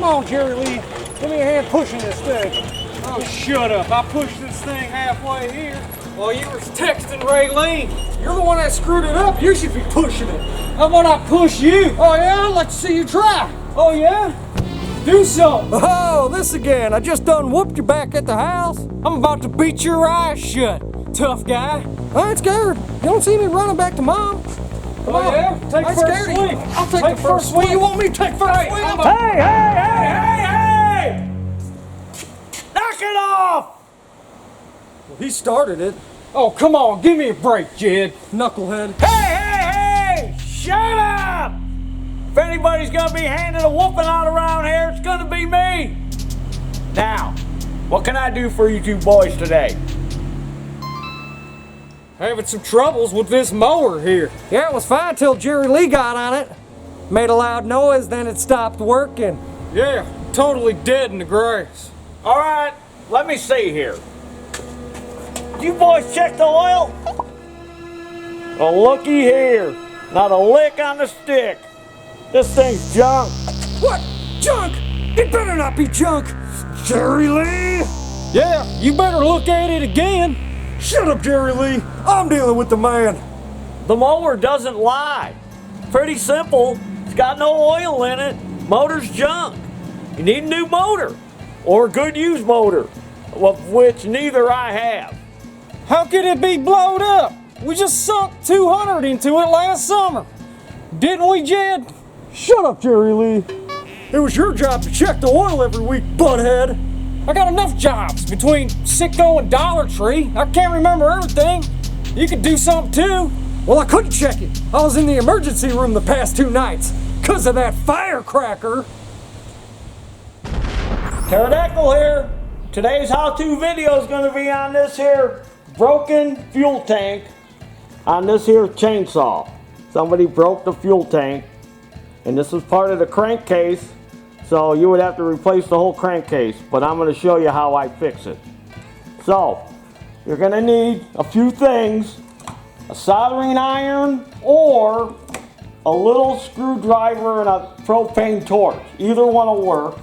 on, Jerry Lee. Give me a hand pushing this thing. Oh, shut up. I pushed this thing halfway here while you were texting Raylene. You're the one that screwed it up. You should be pushing it. How about I push you? Oh, yeah? I'd like to see you try. Oh, yeah? Do something. Oh, this again. I just done whooped you back at the house. I'm about to beat your eyes shut, tough guy. I ain't scared. You don't see me running back to Mom. Come on. Yeah? Take first swing. I'll take the first swing. You want me to take first swing? Hey! Knock it off! Well, he started it. Oh, come on. Give me a break, Jed. Knucklehead. Hey! Shut up! If anybody's gonna be handing a whooping out around here, it's gonna be me. Now, what can I do for you two boys today? Having some troubles with this mower here. Yeah, it was fine till Jerry Lee got on it. Made a loud noise, then it stopped working. Yeah, totally dead in the grass. All right, let me see here. You boys check the oil? Well, looky here. Not a lick on the stick. This thing's junk. What? Junk? It better not be junk. Jerry Lee? Yeah, you better look at it again. Shut up, Jerry Lee. I'm dealing with the man. The mower doesn't lie. Pretty simple. It's got no oil in it. Motor's junk. You need a new motor. Or a good used motor, of which neither I have. How could it be blowed up? We just sunk 200 into it last summer. Didn't we, Jed? Shut up, Jerry Lee. It was your job to check the oil every week, butthead. I got enough jobs between Sicko and Dollar Tree. I can't remember everything. You could do something too. Well, I couldn't check it. I was in the emergency room the past 2 nights because of that firecracker. Pterodactyl here. Today's how-to video is going to be on this here broken fuel tank on this here chainsaw. Somebody broke the fuel tank, and this is part of the crankcase, so you would have to replace the whole crankcase, but I'm going to show you how I fix it. So, you're going to need a few things: a soldering iron or a little screwdriver and a propane torch. Either one will work.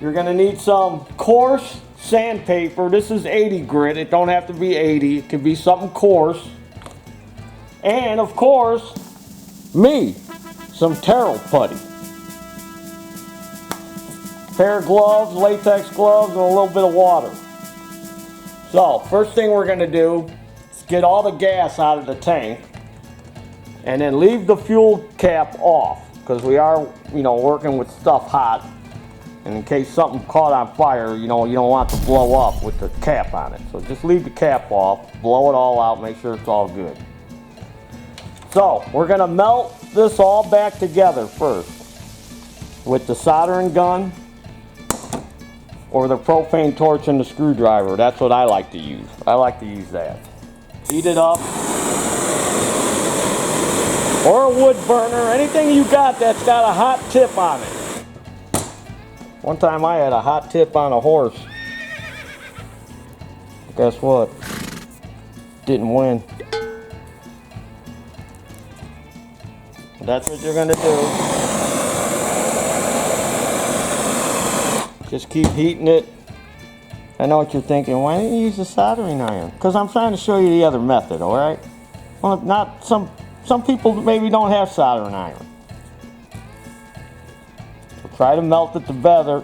You're going to need some coarse sandpaper. This is 80 grit. It don't have to be 80. It can be something coarse. And of course, some Taryl putty. Pair of gloves, latex gloves, and a little bit of water. So, first thing we're going to do is get all the gas out of the tank and then leave the fuel cap off, because we are, working with stuff hot. And in case something caught on fire, you don't want it to blow up with the cap on it. So just leave the cap off, blow it all out, make sure it's all good. So we're gonna melt this all back together first with the soldering gun or the propane torch and the screwdriver. That's what I like to use. I like to use that. Heat it up. Or a wood burner, anything you got that's got a hot tip on it. One time I had a hot tip on a horse. Guess what? Didn't win. That's what you're gonna do. Just keep heating it. I know what you're thinking. Why didn't you use a soldering iron? Because I'm trying to show you the other method, all right? Well, not some people maybe don't have soldering iron. Try to melt it together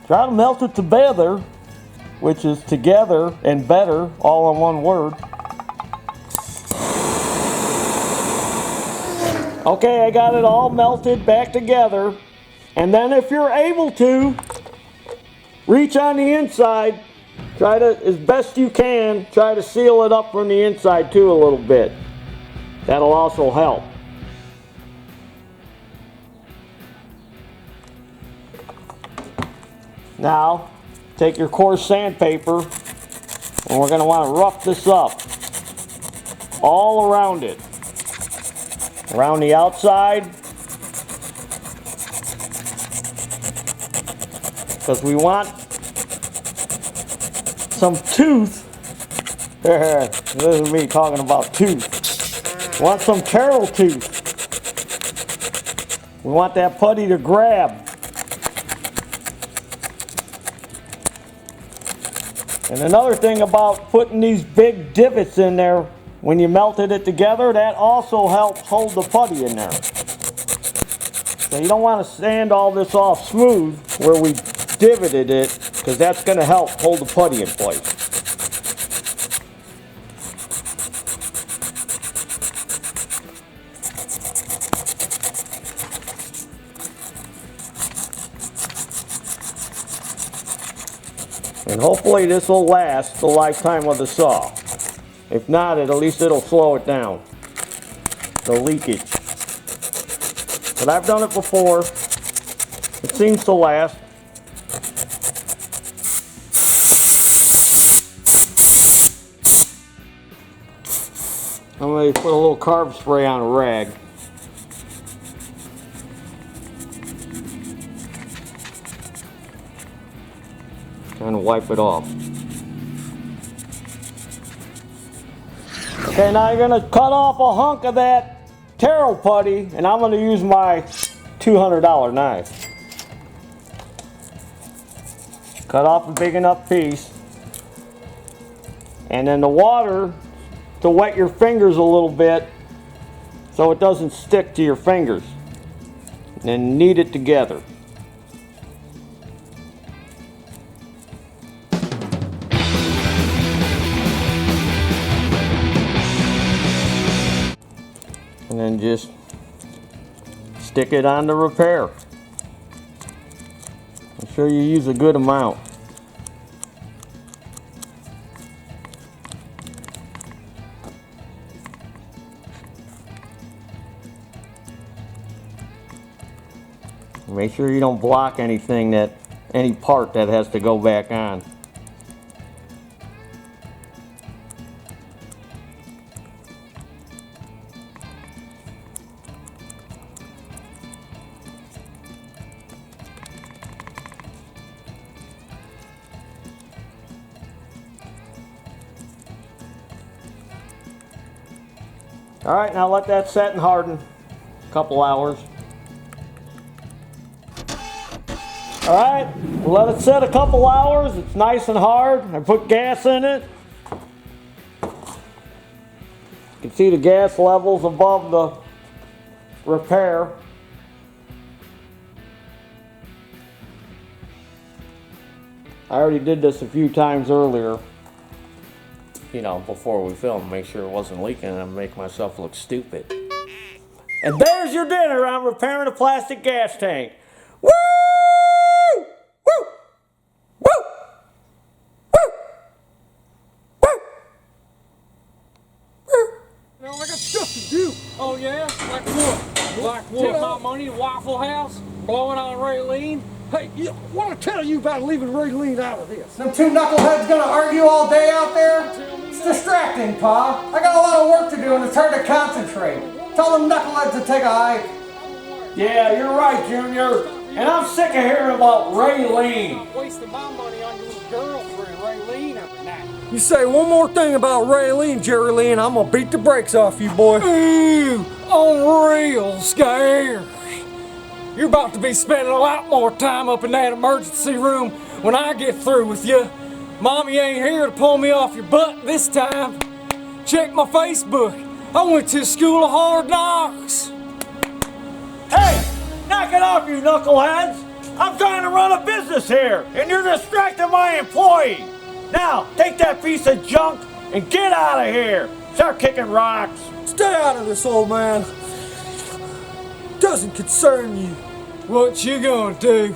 Try to melt it together, which is together and better, all in one word. Okay, I got it all melted back together. And then if you're able to, reach on the inside. Try to, as best you can, try to seal it up from the inside too a little bit. That'll also help. Now, take your coarse sandpaper, and we're going to want to rough this up all around it. Around the outside, because we want some tooth. This is me talking about tooth. Want some Taryl tooth We want that putty to grab. And another thing about putting these big divots in there, when you melted it together, that also helps hold the putty in there. So you don't want to sand all this off smooth where we divoted it, because that's going to help hold the putty in place. And hopefully this will last the lifetime of the saw. If not, at least it'll slow it down, the leakage. But I've done it before. It seems to last. I'm going to put a little carb spray on a rag. Kind of wipe it off. Okay, now you're going to cut off a hunk of that Taryl putty, and I'm going to use my $200 knife. Cut off a big enough piece. And then the water to wet your fingers a little bit so it doesn't stick to your fingers. And then knead it together. And then just stick it on the repair. Make sure you use a good amount. Make sure you don't block anything any part that has to go back on. All right, now let that set and harden a couple hours. All right, let it set a couple hours. It's nice and hard. I put gas in it. You can see the gas levels above the repair. I already did this a few times earlier. You know, before we filmed, make sure it wasn't leaking and make myself look stupid. And there's your dinner on repairing a plastic gas tank. Woo! Woo! Woo! Woo! Woo! Woo! You know, I got stuff to do. Oh yeah? Like what? Like what? Hot money, Waffle House, blowing on Raylene. Hey, I want to tell you about leaving Raylene out of this. Them two knuckleheads gonna argue all day out there? It's distracting, Pa. I got a lot of work to do and it's hard to concentrate. Tell them knuckleheads to take a hike. Yeah, you're right, Junior. And I'm sick of hearing about Raylene. I'm wasting my money on your little girlfriend, Raylene, every night. You say one more thing about Raylene, Jerry Lee, and I'm gonna beat the brakes off you, boy. Ooh, I'm real scared. You're about to be spending a lot more time up in that emergency room when I get through with you. Mommy ain't here to pull me off your butt this time. Check my Facebook. I went to School of Hard Knocks. Hey, knock it off, you knuckleheads. I'm trying to run a business here, and you're distracting my employee. Now, take that piece of junk and get out of here. Start kicking rocks. Stay out of this, old man. Doesn't concern you. What you gonna do?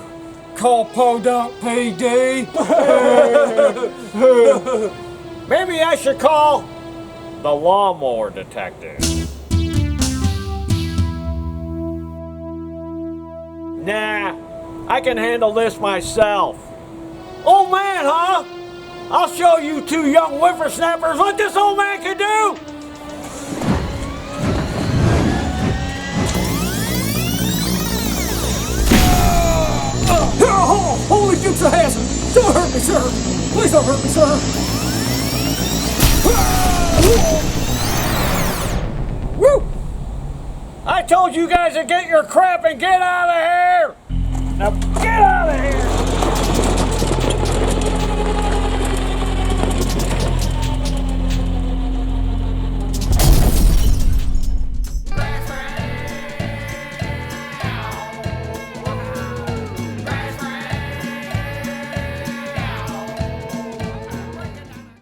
Call Podunk PD? Maybe I should call the lawnmower detective. Nah, I can handle this myself. Old man, huh? I'll show you two young whippersnappers what this old man can do. Oh, holy dukes of hazard! Don't hurt me, sir! Please don't hurt me, sir! Woo! I told you you guys to get your crap and get out of here! Now